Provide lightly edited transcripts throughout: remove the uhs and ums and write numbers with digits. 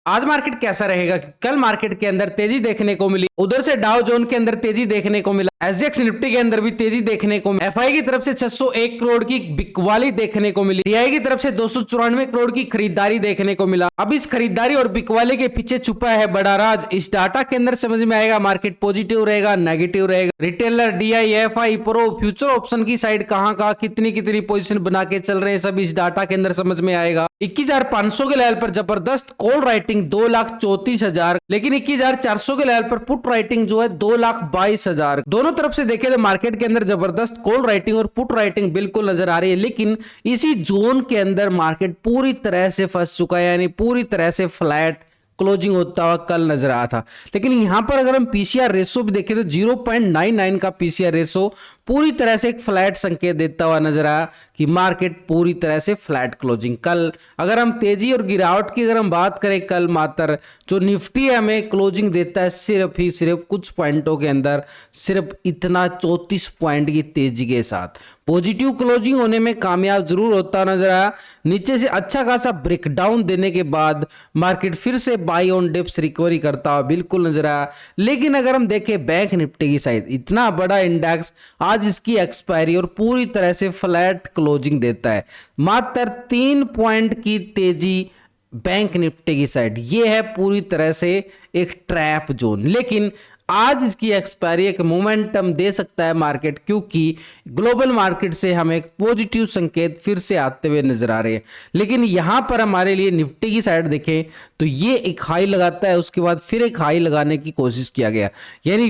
आज मार्केट कैसा रहेगा? कल मार्केट के अंदर तेजी देखने को मिली, उधर से डाउ जोन के अंदर तेजी देखने को मिला, एसजीएक्स निफ्टी के अंदर भी तेजी देखने को मिली। एफआई की तरफ से 601 करोड़ की बिकवाली देखने को मिली, डीआई की तरफ से 294 करोड़ की खरीदारी देखने को मिला। अब इस खरीदारी और बिकवाली के पीछे छुपा है बड़ा राज। इस डाटा के अंदर समझ में आएगा मार्केट पॉजिटिव रहेगा, नेगेटिव रहेगा। Retailer, DI, FI, pro, future option की साइड कहां कहां कितनी कितनी पोजीशन बना के चल रहे हैं, सब इस डाटा के अंदर समझ में आएगा। 21,500 के लेवल पर जबरदस्त कॉल राइटिंग 2,34,000, लेकिन 21,400 के लेवल पर पुट राइटिंग जो है 2,22,000। दोनों तरफ से देखें तो मार्केट के अंदर जबरदस्त कॉल राइटिंग और पुट राइटिंग बिल्कुल नजर आ रही है, लेकिन इसी जोन के अंदर मार्केट पूरी तरह से फंस चुका है, यानी पूरी तरह से फ्लैट क्लोजिंग होता हुआ कल नजर आया था। लेकिन यहां पर अगर हम पीसीआर रेशो भी देखें तो 0.99 का पीसीआर रेशो पूरी तरह से एक फ्लैट संकेत देता हुआ नजर आया कि मार्केट पूरी तरह से फ्लैट क्लोजिंग। कल अगर हम तेजी और गिरावट की अगर हम बात करें, कल मात्र जो निफ्टी हमें क्लोजिंग देता है सिर्फ ही सिर्फ कुछ पॉइंटों के अंदर, सिर्फ इतना 34 पॉइंट की तेजी के साथ पॉजिटिव क्लोजिंग होने में कामयाब जरूर होता नजर आया। नीचे से अच्छा खासा ब्रेकडाउन देने के बाद मार्केट फिर से बाई ऑन डिप्स रिकवरी करता हुआ बिल्कुल नजर आया। लेकिन अगर हम देखें बैंक निफ्टी की साइड, इतना बड़ा इंडेक्स आज इसकी एक्सपायरी और पूरी तरह से फ्लैट क्लोजिंग देता है, मात्र 3 पॉइंट की तेजी बैंक निफ्टी की साइड। ये है पूरी तरह से एक ट्रैप जोन। लेकिन आज इसकी एक्सपायरी एक मोमेंटम दे सकता है मार्केट, क्योंकि ग्लोबल मार्केट से हमें एक पॉजिटिव संकेत फिर से आते हुए नजर आ रहे हैं। लेकिन यहां पर हमारे लिए निफ्टी की साइड देखें तो ये एक हाई लगाता है, उसके बाद फिर एक हाई लगाने की कोशिश किया गया, यानी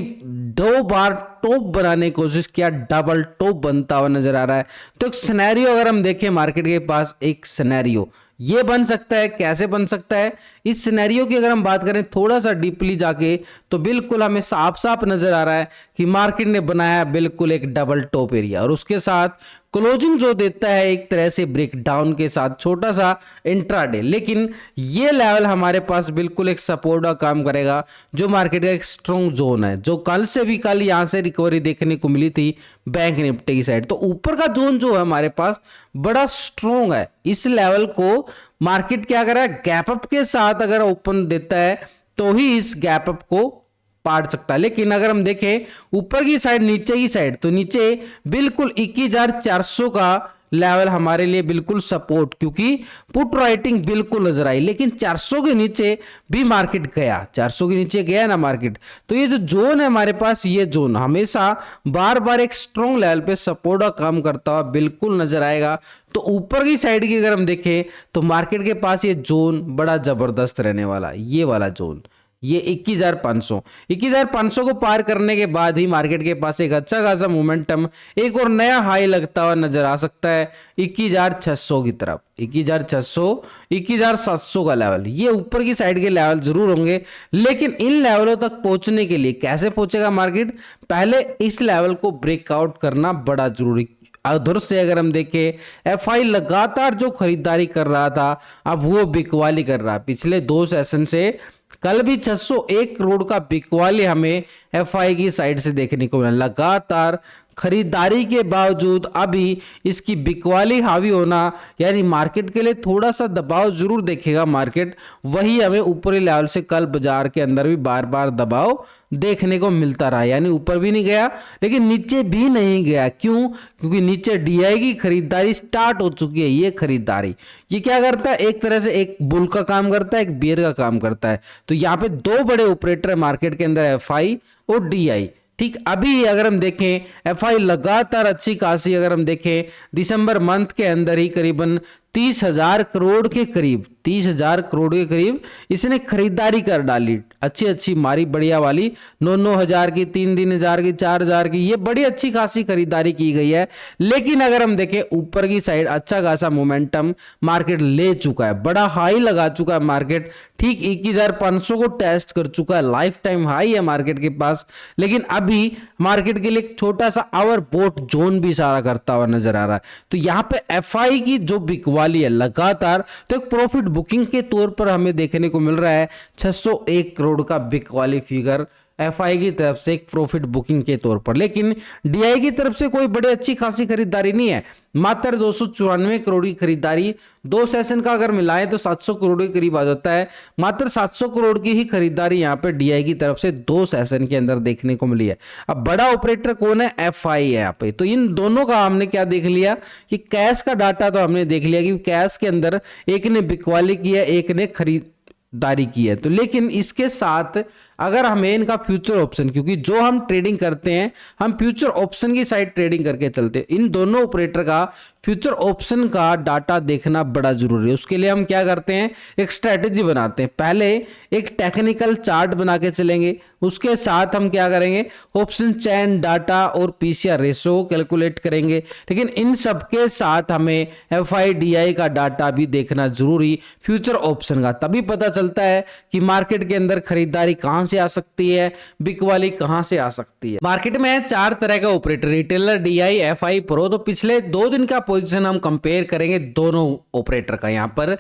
2 बार टॉप बनाने की कोशिश किया, डबल टॉप बनता हुआ नजर आ रहा है। तो एक सिनेरियो अगर हम देखें मार्केट के पास, एक सिनेरियो ये बन सकता है। कैसे बन सकता है इस सिनेरियो की अगर हम बात करें थोड़ा सा डीपली जाके, तो बिल्कुल हमें साफ साफ नजर आ रहा है कि मार्केट ने बनाया बिल्कुल एक डबल टॉप एरिया और उसके साथ क्लोजिंग जो देता है एक तरह से ब्रेकडाउन के साथ छोटा सा इंट्राडे। लेकिन ये लेवल हमारे पास बिल्कुल एक सपोर्ट का काम करेगा, जो मार्केट का एक स्ट्रॉन्ग जोन है, जो कल से भी कल यहां से रिकवरी देखने को मिली थी बैंक निफ्टी की साइड। तो ऊपर का जोन जो है हमारे पास बड़ा स्ट्रॉन्ग है। इस लेवल को मार्केट क्या कर रहा है, गैप अप के साथ अगर ओपन देता है तो ही इस गैप अप को पाट सकता है। लेकिन अगर हम देखें ऊपर की साइड, नीचे की साइड, तो नीचे बिल्कुल 21,400 का लेवल हमारे लिए बिल्कुल सपोर्ट, क्योंकि पुट राइटिंग बिल्कुल नजर आई। लेकिन 400 के नीचे भी मार्केट गया, 400 के नीचे गया ना मार्केट। तो ये जो जोन है हमारे पास, ये जोन हमेशा बार बार एक स्ट्रॉन्ग लेवल पे सपोर्ट का काम करता हुआ बिल्कुल नजर आएगा। तो ऊपर की साइड की अगर हम देखें तो मार्केट के पास ये जोन बड़ा जबरदस्त रहने वाला, ये वाला जोन, ये 21,500 को पार करने के बाद ही मार्केट के पास एक अच्छा खासा मोमेंटम, एक और नया हाई लगता हुआ नजर आ सकता है 21,600 की तरफ। 21,600, 21,700 का लेवल, ये ऊपर की साइड के लेवल जरूर होंगे। लेकिन इन लेवलों तक पहुंचने के लिए कैसे पहुंचेगा मार्केट, पहले इस लेवल को ब्रेकआउट करना बड़ा जरूरी। उधर से अगर हम देखें एफआई लगातार जो खरीदारी कर रहा था, अब वो बिकवाली कर रहा है। पिछले 2 सेशन से कल भी 601 करोड़ का बिकवाली हमें एफआई की साइड से देखने को मिला। लगातार खरीदारी के बावजूद अभी इसकी बिकवाली हावी होना, यानी मार्केट के लिए थोड़ा सा दबाव जरूर देखेगा मार्केट। वही हमें ऊपरी लेवल से कल बाजार के अंदर भी बार बार दबाव देखने को मिलता रहा, यानी ऊपर भी नहीं गया लेकिन नीचे भी नहीं गया। क्यों? क्योंकि नीचे डीआई की खरीदारी स्टार्ट हो चुकी है। ये खरीदारी ये क्या करता है, एक तरह से एक बुल का काम करता है, एक बियर का काम करता है। तो यहाँ पे 2 बड़े ऑपरेटर है मार्केट के अंदर, एफआई और डीआई। ठीक, अभी अगर हम देखें एफआई लगातार अच्छी खासी, अगर हम देखें दिसंबर मंथ के अंदर ही करीबन 30,000 करोड़ के करीब, 30,000 करोड़ के करीब इसने खरीदारी कर डाली। अच्छी अच्छी मारी बढ़िया वाली, 9-9 हज़ार की, 3-3 हज़ार की, 4 हज़ार की, ये बड़ी अच्छी खासी खरीदारी की गई है। लेकिन अगर हम देखें ऊपर की साइड अच्छा खासा मोमेंटम मार्केट ले चुका है, बड़ा हाई लगा चुका है मार्केट। ठीक 21,500 को टेस्ट कर चुका है, लाइफ टाइम हाई है मार्केट के पास। लेकिन अभी मार्केट के लिए एक छोटा सा आवर बोट जोन भी इशारा करता हुआ नजर आ रहा है। तो यहाँ पे एफआई की जो बिकवाली है लगातार, तो एक प्रॉफिट बुकिंग के तौर पर हमें देखने को मिल रहा है 601 करोड़ का बिकवाली फिगर एफआई की तरफ से एक प्रॉफिट बुकिंग के तौर पर। लेकिन डीआई की तरफ से कोई बड़ी अच्छी खासी खरीदारी नहीं है, मात्र 294 करोड़ की खरीदारी। 2 सेशन का अगर मिलाएं तो 700 करोड़ के करीब आ जाता है। मात्र 700 करोड़ की ही खरीदारी यहाँ पे डीआई की तरफ से 2 सेशन के अंदर देखने को मिली है। अब बड़ा ऑपरेटर कौन है? एफआई है यहाँ पे। तो इन दोनों का हमने क्या देख लिया कि कैश का डाटा तो हमने देख लिया कि कैश के अंदर एक ने बिकवाली की है, एक ने खरीदारी की है। तो लेकिन इसके साथ अगर हमें इनका फ्यूचर ऑप्शन, क्योंकि जो हम ट्रेडिंग करते हैं हम फ्यूचर ऑप्शन की साइड ट्रेडिंग करके चलते हैं, इन दोनों ऑपरेटर का फ्यूचर ऑप्शन का डाटा देखना बड़ा जरूरी है। उसके लिए हम क्या करते हैं, एक स्ट्रेटेजी बनाते हैं। पहले एक टेक्निकल चार्ट बना के चलेंगे, उसके साथ हम क्या करेंगे, ऑप्शन चेन डाटा और पीसीआर रेशो कैलकुलेट करेंगे। लेकिन इन सब के साथ हमें एफआईडीआई का डाटा भी देखना जरूरी फ्यूचर ऑप्शन का, तभी पता चलता है कि मार्केट के अंदर खरीदारी कहां से आ सकती है, बिकवाली कहां से आ सकती है। मार्केट में है 4 तरह का operator, retailer, DI, FI, pro. तो पिछले 2 दिन का पोजीशन हम कंपेयर करेंगे दोनों ऑपरेटर का। यहां पर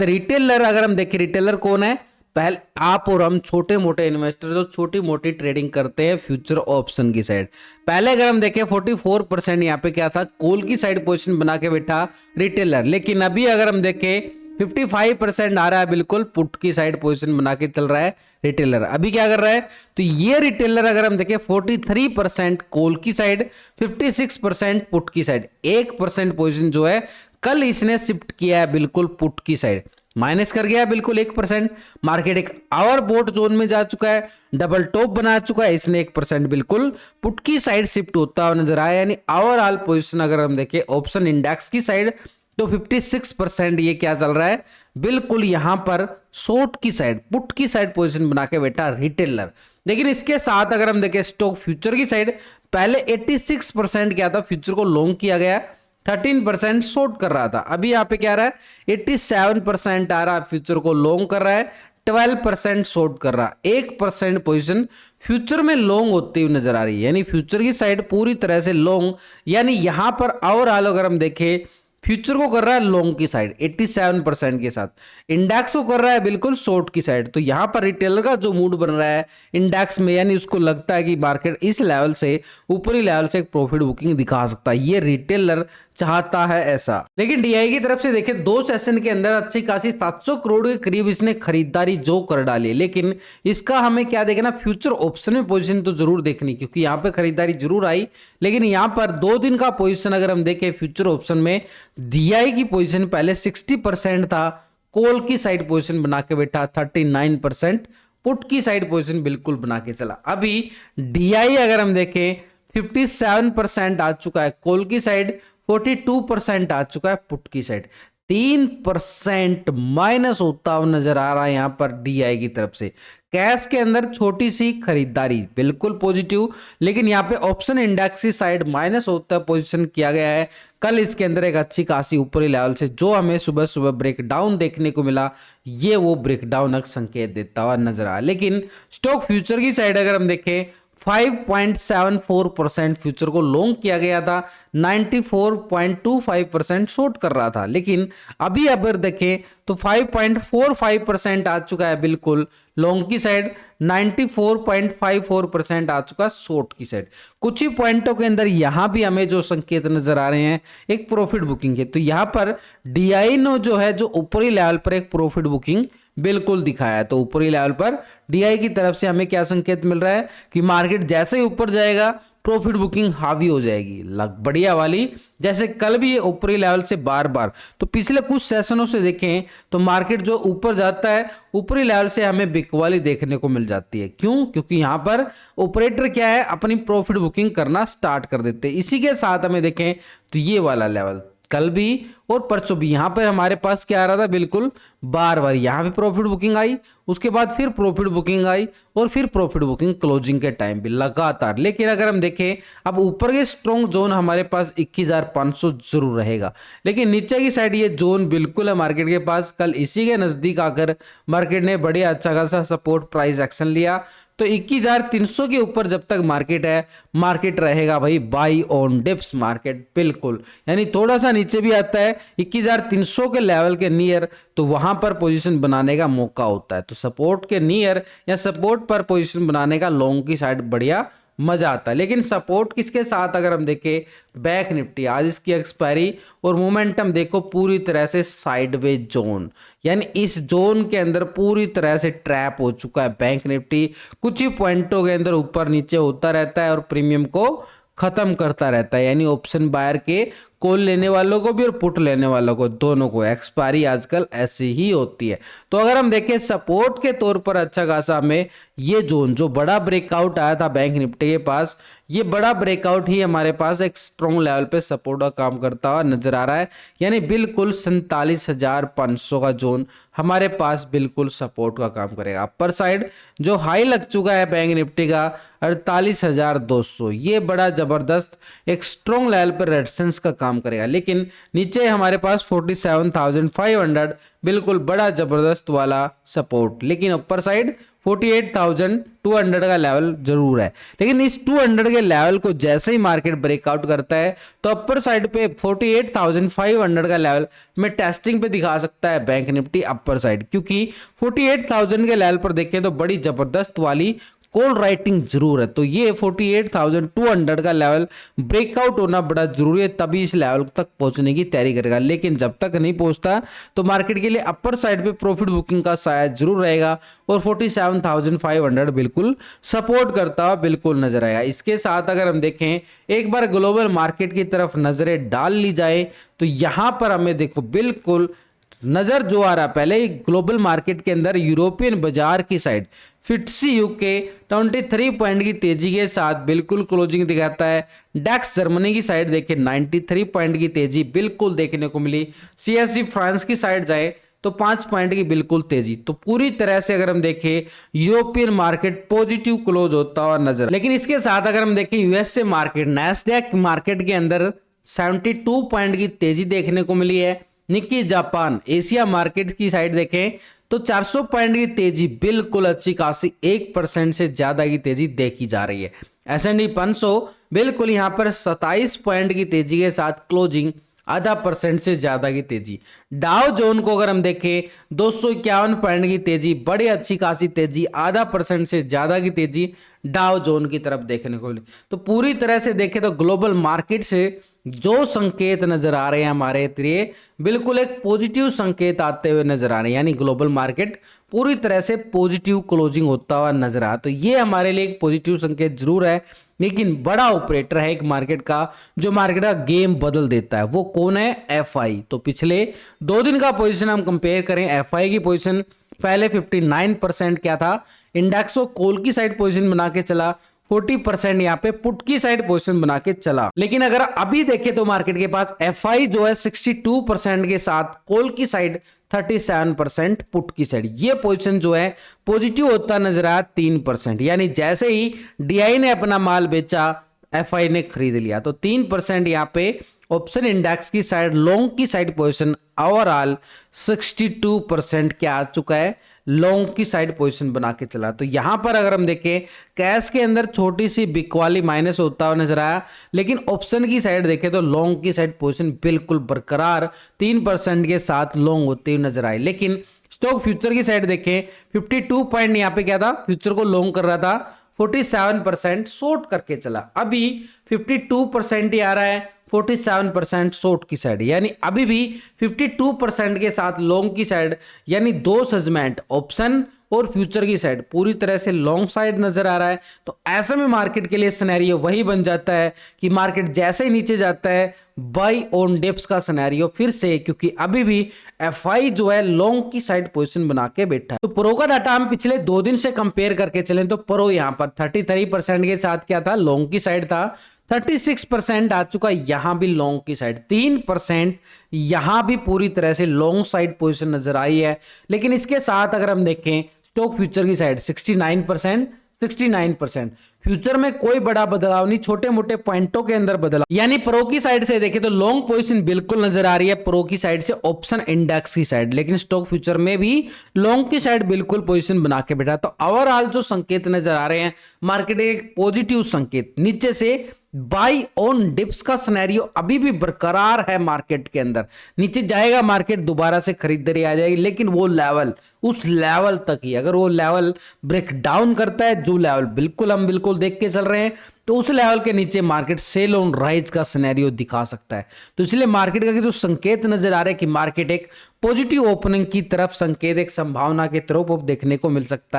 रिटेलर अगर हम देखें, रिटेलर कौन है? पहले आप और हम छोटे मोटे इन्वेस्टर जो छोटी मोटी ट्रेडिंग करते हैं फ्यूचर ऑप्शन की साइड। पहले अगर हम देखें 44% यहाँ पे क्या था, कॉल की साइड पोजीशन बना के बैठा रिटेलर। लेकिन अभी अगर हम देखें 55% आ रहा है बिल्कुल पुट की साइड पोजीशन बना के चल रहा है रिटेलर। अभी क्या कर रहा है, तो ये रिटेलर अगर हम देखें 43% कॉल की साइड, 56% पुट की साइड। 1% पोजीशन जो है कल इसने शिफ्ट किया है बिल्कुल पुट की साइड, माइनस कर गया बिल्कुल 1%। मार्केट एक आवर बोट जोन में जा चुका है, डबल टॉप बना चुका है, इसने 1% बिल्कुल पुट की साइड शिफ्ट होता हुआ नजर आया। यानी ओवरऑल पोजीशन अगर हम देखें ऑप्शन इंडेक्स की साइड तो 56% ये क्या चल रहा है, बिल्कुल यहां पर शॉर्ट की साइड, पुट की साइड पोजीशन बना के बैठा रिटेलर। लेकिन इसके साथ अगर हम देखें स्टॉक फ्यूचर की साइड, पहले 86% क्या था, फ्यूचर को लॉन्ग किया गया, 13% शॉर्ट कर रहा था। अभी यहाँ पे क्या रहा है, 87% आ रहा है फ्यूचर को लॉन्ग कर रहा है, 12% शॉर्ट कर रहा है। 1% पोजीशन फ्यूचर में लॉन्ग होती हुई नजर आ रही है, यानी फ्यूचर की साइड पूरी तरह से लॉन्ग। यानी यहां पर ओवरऑल अगर हम देखें फ्यूचर को कर रहा है लॉन्ग की साइड 87% के साथ, इंडेक्स को कर रहा है बिल्कुल शॉर्ट की साइड। तो यहां पर रिटेलर का जो मूड बन रहा है इंडेक्स में, यानी उसको लगता है कि मार्केट इस लेवल से ऊपरी लेवल से एक प्रॉफिट बुकिंग दिखा सकता है, ये रिटेलर चाहता है ऐसा। लेकिन डीआई की तरफ से देखें 2 सेशन के अंदर अच्छी खासी 700 करोड़ के करीब इसने खरीदारी जो कर डाली। लेकिन इसका हमें क्या देखना, फ्यूचर ऑप्शन में पोजीशन तो जरूर देखनी, क्योंकि यहां पे खरीदारी जरूर आई। लेकिन यहां पर 2 दिन का पोजीशन अगर हम देखें फ्यूचर ऑप्शन में, डीआई की पोजीशन पहले 60% था, कॉल की साइड पोजीशन बना के बैठा 39%, पुट की साइड पोजीशन बिल्कुल बना के चला। अभी डीआई अगर हम देखें 57% आ चुका है कॉल की साइड, 42% आ चुका है पुट की साइड। 3% माइनस होता हुआ नजर आ रहा है यहां पर डीआई की तरफ से। कैश के अंदर छोटी सी खरीदारी बिल्कुल पॉजिटिव, लेकिन यहां पे ऑप्शन इंडेक्स की साइड माइनस होता पोजीशन किया गया है। कल इसके अंदर एक अच्छी खासी ऊपरी लेवल से जो हमें सुबह सुबह ब्रेकडाउन देखने को मिला, ये वो ब्रेकडाउन का संकेत देता हुआ नजर आया। लेकिन स्टॉक फ्यूचर की साइड अगर हम देखें 5.74% फ्यूचर को लॉन्ग किया गया था, 94.25% शॉर्ट कर रहा था। लेकिन अभी अगर देखें तो 5.45% आ चुका है बिल्कुल लॉन्ग की साइड, 94.54% आ चुका है शॉर्ट की साइड। कुछ ही पॉइंटों के अंदर यहां भी हमें जो संकेत नजर आ रहे हैं एक प्रॉफिट बुकिंग के, तो यहां पर डीआई ने जो है जो ऊपरी लेवल पर एक प्रॉफिट बुकिंग बिल्कुल दिखाया है। तो ऊपरी लेवल पर डीआई की तरफ से हमें क्या संकेत मिल रहा है कि मार्केट जैसे ही ऊपर जाएगा प्रॉफिट बुकिंग हावी हो जाएगी बढ़िया वाली, जैसे कल भी ऊपरी लेवल से बार बार। तो पिछले कुछ सेशनों से देखें तो मार्केट जो ऊपर जाता है ऊपरी लेवल से हमें बिकवाली देखने को मिल जाती है। क्यों? क्योंकि यहां पर ऑपरेटर क्या है, अपनी प्रॉफिट बुकिंग करना स्टार्ट कर देते हैं। इसी के साथ हमें देखें तो ये वाला लेवल कल भी और परसों भी यहां पर हमारे पास क्या आ रहा था, बिल्कुल बार बार यहां पे प्रॉफिट बुकिंग आई, उसके बाद फिर प्रॉफिट बुकिंग आई और फिर प्रॉफिट बुकिंग क्लोजिंग के टाइम भी लगातार। लेकिन अगर हम देखें अब ऊपर के स्ट्रॉन्ग जोन हमारे पास 21,500 जरूर रहेगा, लेकिन नीचे की साइड ये जोन बिल्कुल है मार्केट के पास। कल इसी के नजदीक आकर मार्केट ने बढ़िया अच्छा खासा सपोर्ट प्राइस एक्शन लिया, तो 21,300 के ऊपर जब तक मार्केट है, मार्केट रहेगा भाई बाई ऑन डिप्स मार्केट, बिल्कुल। यानी थोड़ा सा नीचे भी आता है 21,300 के लेवल के नियर, तो वहां पर पोजीशन बनाने का मौका होता है। तो सपोर्ट के नियर या सपोर्ट पर पोजीशन बनाने का लॉन्ग की साइड बढ़िया मजा आता है। लेकिन सपोर्ट किसके साथ अगर हम देखें, बैंक निफ्टी आज इसकी एक्सपायरी और मोमेंटम देखो पूरी तरह से साइडवेज जोन, यानी इस जोन के अंदर पूरी तरह से ट्रैप हो चुका है बैंक निफ्टी। कुछ ही पॉइंटों के अंदर ऊपर नीचे होता रहता है और प्रीमियम को खत्म करता रहता है। यानी ऑप्शन बायर के कॉल लेने वालों को भी और पुट लेने वालों को, दोनों को एक्सपायरी आजकल ऐसी ही होती है। तो अगर हम देखें सपोर्ट के तौर पर अच्छा खासा हमें ये जोन जो बड़ा ब्रेकआउट आया था बैंक निफ्टी के पास, ये बड़ा ब्रेकआउट ही हमारे पास एक स्ट्रॉन्ग लेवल पे सपोर्ट का काम करता हुआ नजर आ रहा है। यानी बिल्कुल 47,500 का जोन हमारे पास बिल्कुल सपोर्ट का काम करेगा। अपर साइड जो हाई लग चुका है बैंक निफ्टी का 48,200, ये बड़ा जबरदस्त एक स्ट्रॉन्ग लेवल पर रेजिस्टेंस का काम करेगा। लेकिन नीचे हमारे पास 47,500 बिल्कुल बड़ा जबरदस्त वाला सपोर्ट, लेकिन ऊपर साइड 48,200 का लेवल जरूर है। लेकिन इस 200 के लेवल को जैसे ही मार्केट ब्रेकआउट करता है तो अपर साइड पे 48,500 का लेवल में टेस्टिंग पे दिखा सकता है बैंक निफ्टी अपर साइड, क्योंकि 48,000 के लेवल पर देखें तो बड़ी जबरदस्त वाली कॉल राइटिंग जरूर है। तो ये 48,200 का लेवल ब्रेकआउट होना बड़ा जरूरी है, तभी इस लेवल तक पहुंचने की तैयारी करेगा। लेकिन जब तक नहीं पहुंचता तो मार्केट के लिए अपर साइड पे प्रॉफिट बुकिंग का साया जरूर रहेगा और 47,500 बिल्कुल सपोर्ट करता हुआ बिल्कुल नजर आएगा। इसके साथ अगर हम देखें एक बार ग्लोबल मार्केट की तरफ नजरें डाल ली जाए तो यहां पर हमें देखो बिल्कुल नजर जो आ रहा है, पहले ग्लोबल मार्केट के अंदर यूरोपियन बाजार की साइड फिट्सी यूके 23 पॉइंट की तेजी के साथ बिल्कुल क्लोजिंग दिखाता है। डैक्स जर्मनी की साइड देखें 93 पॉइंट की तेजी बिल्कुल देखने को मिली। सीएससी फ्रांस की साइड जाए तो 5 पॉइंट की बिल्कुल तेजी। तो पूरी तरह से अगर हम देखें यूरोपियन मार्केट पॉजिटिव क्लोज होता हुआ नजर। लेकिन इसके साथ अगर हम देखें यूएसए मार्केट, नैस्डैक मार्केट के अंदर 72 पॉइंट की तेजी देखने को मिली है। निक्की जापान एशिया मार्केट की साइड देखें तो 400 पॉइंट की तेजी बिल्कुल अच्छी खासी 1% से ज्यादा की तेजी देखी जा रही है। S&P 500 बिल्कुल यहां पर 27 पॉइंट की तेजी के साथ क्लोजिंग, %0.5 से ज्यादा की तेजी। डाउ जोन को अगर हम देखें 251 पॉइंट की तेजी, बड़ी अच्छी खासी तेजी, %0.5 से ज्यादा की तेजी डाउ जोन की तरफ देखने को मिली। तो पूरी तरह से देखें तो ग्लोबल मार्केट से जो संकेत नजर आ रहे हैं हमारे लिए बिल्कुल एक पॉजिटिव संकेत आते हुए नजर आ रहे हैं। यानी ग्लोबल मार्केट पूरी तरह से पॉजिटिव क्लोजिंग होता हुआ नजर आ, तो ये हमारे लिए एक पॉजिटिव संकेत जरूर है। लेकिन बड़ा ऑपरेटर है एक मार्केट का जो मार्केट का गेम बदल देता है, वो कौन है? एफआई। तो पिछले 2 दिन का पोजीशन हम कंपेयर करें, एफआई की पोजीशन पहले 59% क्या था, इंडेक्स को कॉल की साइड पोजीशन बना के चला, 40% यहाँ पे पुट की साइड पोजीशन बना के चला। लेकिन अगर अभी देखें तो मार्केट के पास एफआई जो है 62% के साथ, कॉल की साइड 37%, पुट की साइड, ये पोजीशन जो है पॉजिटिव होता नजर आया 3%। यानी जैसे ही डीआई ने अपना माल बेचा एफआई ने खरीद लिया, तो 3% यहाँ पे ऑप्शन इंडेक्स की साइड लॉन्ग की साइड पोजीशन ओवरऑल 62% क्या आ चुका है, लॉन्ग की साइड पोजीशन बना के चला। तो यहां पर अगर हम देखें कैश के अंदर छोटी सी बिक वाली माइनस होता हुआ नजर आया, लेकिन ऑप्शन की साइड देखें तो लॉन्ग की साइड पोजीशन बिल्कुल बरकरार 3% के साथ लॉन्ग होती हुई नजर आई। लेकिन स्टॉक फ्यूचर की साइड देखें 52 पॉइंट यहाँ पे क्या था, फ्यूचर को लॉन्ग कर रहा था, 47% शॉर्ट करके चला। अभी 52% ही आ रहा है, 47% शॉर्ट की साइड, यानी अभी भी 52% के साथ लॉन्ग की साइड, यानी 2 सेगमेंट ऑप्शन और फ्यूचर की साइड पूरी तरह से लॉन्ग साइड नजर आ रहा है। तो ऐसे में मार्केट के लिए सिनेरियो वही बन जाता है कि मार्केट जैसे ही नीचे जाता है बाई ऑन डिप्स का सिनेरियो फिर से, क्योंकि अभी भी एफआई जो है लॉन्ग की साइड पोजीशन बना के बैठा है। तो प्रो का डाटा हम पिछले 2 दिन से कंपेयर करके चलें तो प्रो यहाँ पर 33% के साथ क्या था, लॉन्ग की साइड था, 36% आ चुका यहां भी लॉन्ग की साइड, 3% यहां भी पूरी तरह से लॉन्ग साइड पोजीशन नजर आई है। लेकिन इसके साथ अगर हम देखें स्टॉक फ्यूचर की साइड 69%, 69%। फ्यूचर में कोई बड़ा बदलाव नहीं, छोटे मोटे पॉइंटों के अंदर बदलाव। यानी प्रो की साइड से देखें तो लॉन्ग पोजीशन बिल्कुल नजर आ रही है प्रो की साइड से ऑप्शन इंडेक्स की साइड, लेकिन स्टॉक फ्यूचर में भी लॉन्ग की साइड बिल्कुल पोजीशन बना के बैठा। तो ओवरऑल जो संकेत नजर आ रहे हैं मार्केट एक पॉजिटिव संकेत, नीचे से बाई ऑन डिप्स का सिनेरियो अभी भी बरकरार है मार्केट के अंदर। नीचे जाएगा मार्केट, दोबारा से खरीदारी आ जाएगी, लेकिन वो लेवल उस लेवल तक ही, अगर वो लेवल ब्रेक डाउन करता है, जो लेवल हम बिल्कुल देख के चल रहे हैं, तो उस लेवल के नीचे मार्केट सेल ऑन राइज का सिनेरियो दिखा सकता है। तो इसलिए मार्केट का जो संकेत नजर आ रहा है कि मार्केट एक पॉजिटिव ओपनिंग की तरफ संकेत, एक संभावना के तरफ देखने को मिल सकता है।